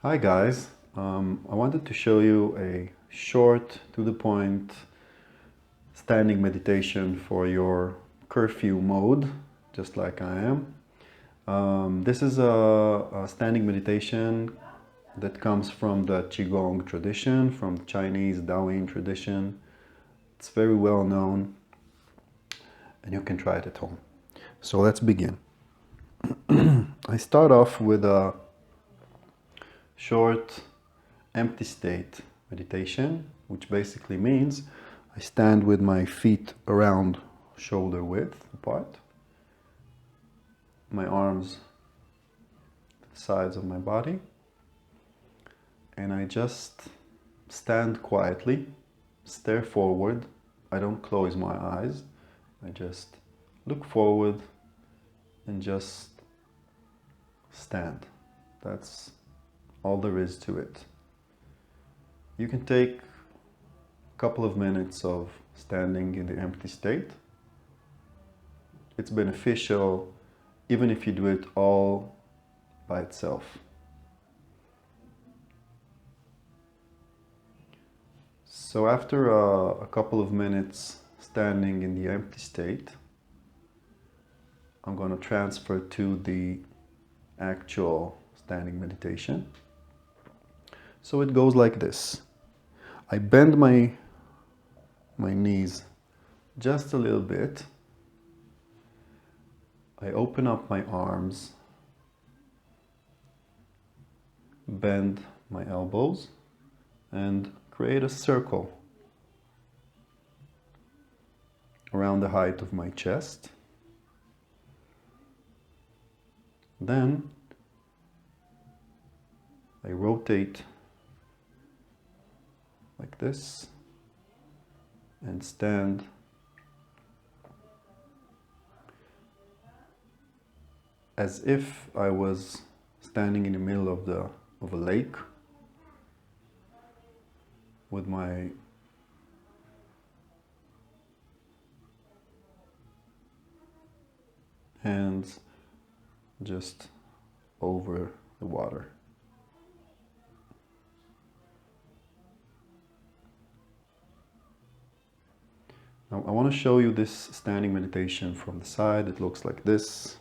Hi guys, I wanted to show you a short, to the point standing meditation for your curfew mode, just like I am. This is a standing meditation that comes from the Qigong tradition, from the Chinese Taoist tradition. It's very well known and you can try it at home. So let's begin. I start off with a short empty state meditation, which basically means I stand with my feet around shoulder width apart, my arms to the sides of my body, and I just stand quietly, stare forward. I don't close my eyes, I just look forward and just stand. That's all there is to it. You can take a couple of minutes of standing in the empty state. It's beneficial even if you do it all by itself. So after a couple of minutes standing in the empty state, I'm going to transfer to the actual standing meditation. So it goes like this. I bend my knees just a little bit. I open up my arms, bend my elbows, and create a circle around the height of my chest. Then I rotate like this and stand as if I was standing in the middle of a lake with my hands just over the water. Now I want to show you this standing meditation from the side. It looks like this.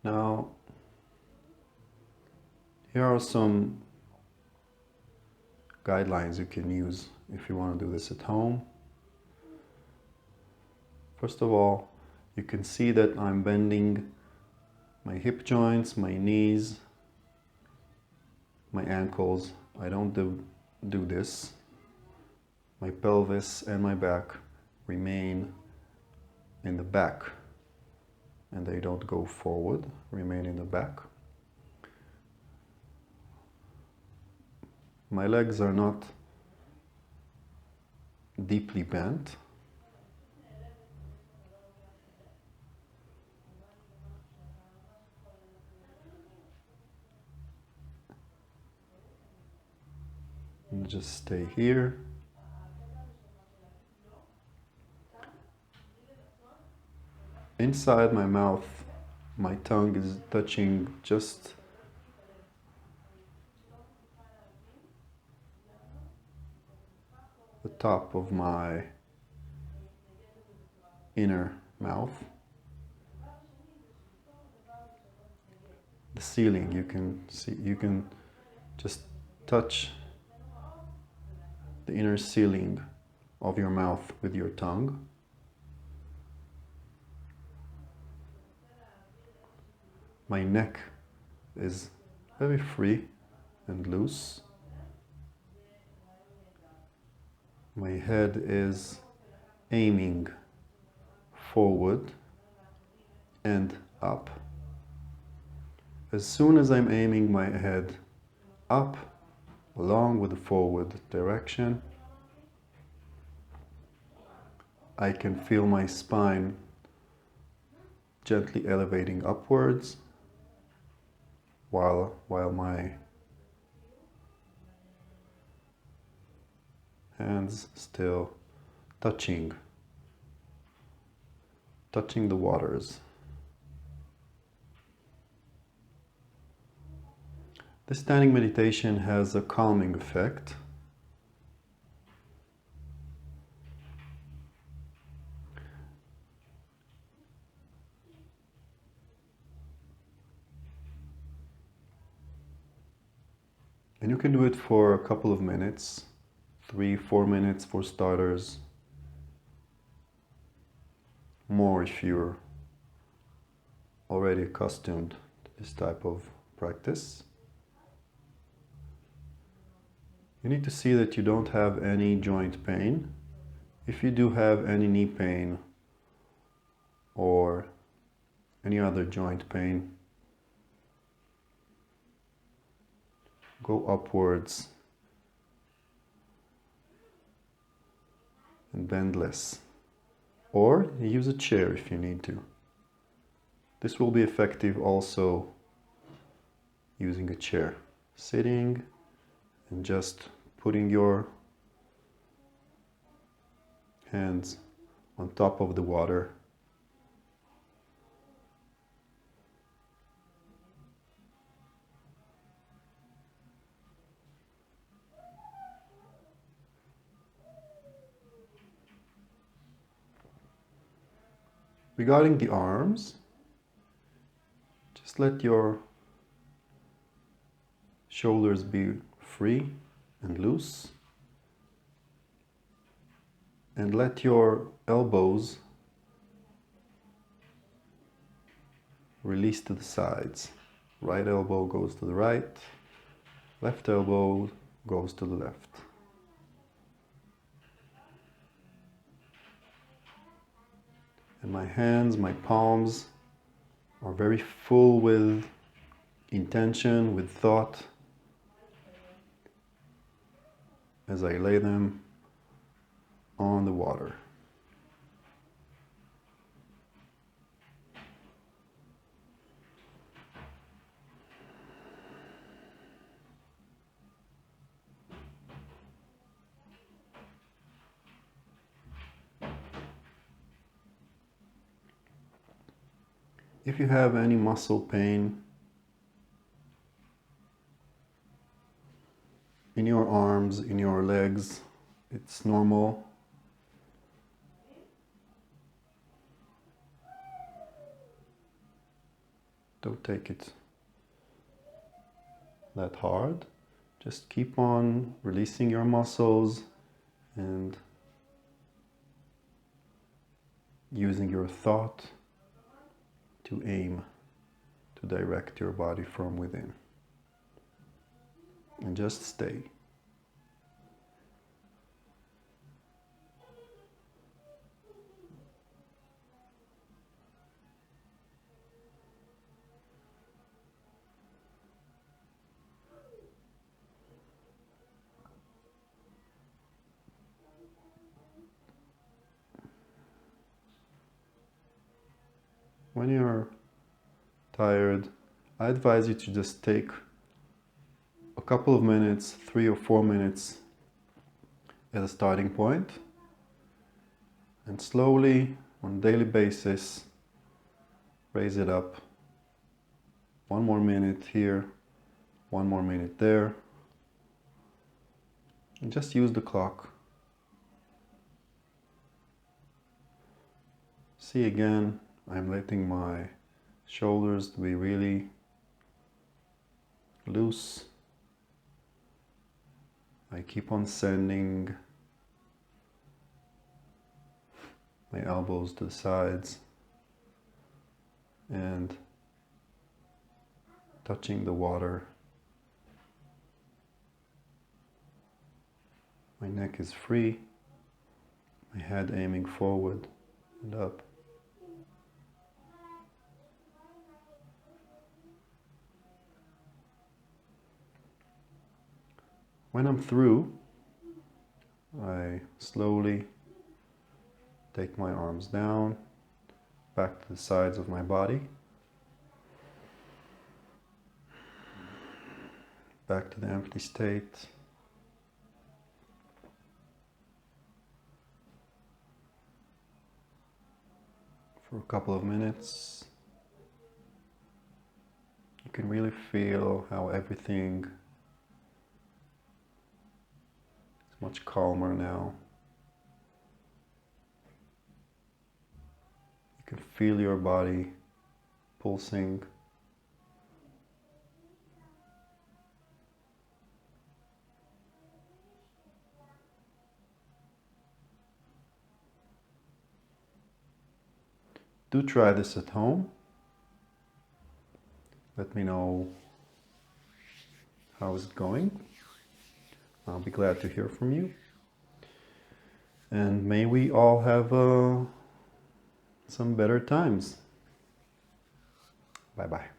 Now, here are some guidelines you can use if you want to do this at home. First of all, you can see that I'm bending my hip joints, my knees, my ankles. I don't do this. My pelvis and my back remain in the back and they don't go forward, remain in the back. My legs are not deeply bent. And just stay here. Inside my mouth, my tongue is touching just the top of my inner mouth. The ceiling, you can just touch the inner ceiling of your mouth with your tongue. My neck is very free and loose. My head is aiming forward and up. As soon as I'm aiming my head up, along with the forward direction, I can feel my spine gently elevating upwards while my hands still touching the waters. This standing meditation has a calming effect. And you can do it for a couple of minutes, 3-4 minutes for starters, more if you're already accustomed to this type of practice. You need to see that you don't have any joint pain. If you do have any knee pain or any other joint pain, go upwards and bend less. Or use a chair if you need to. This will be effective also using a chair. Sitting and just putting your hands on top of the water. Regarding the arms, just let your shoulders be free and loose, and let your elbows release to the sides. Right elbow goes to the right, left elbow goes to the left. And my hands, my palms are very full with intention, with thought, as I lay them on the water. If you have any muscle pain in your arms, in your legs, it's normal. Don't take it that hard. Just keep on releasing your muscles and using your thought to aim, to direct your body from within. And just stay. When you're tired, I advise you to just take a couple of minutes, 3 or 4 minutes as a starting point, and slowly, on a daily basis, raise it up. 1 more minute here, 1 more minute there, and just use the clock. See again, I'm letting my shoulders be really loose. I keep on sending my elbows to the sides and touching the water. My neck is free, my head aiming forward and up. When I'm through, I slowly take my arms down, back to the sides of my body, back to the empty state. For a couple of minutes. You can really feel how everything is much calmer now. You can feel your body pulsing. Do try this at home. Let me know how is it going. I'll be glad to hear from you. And may we all have some better times. Bye-bye.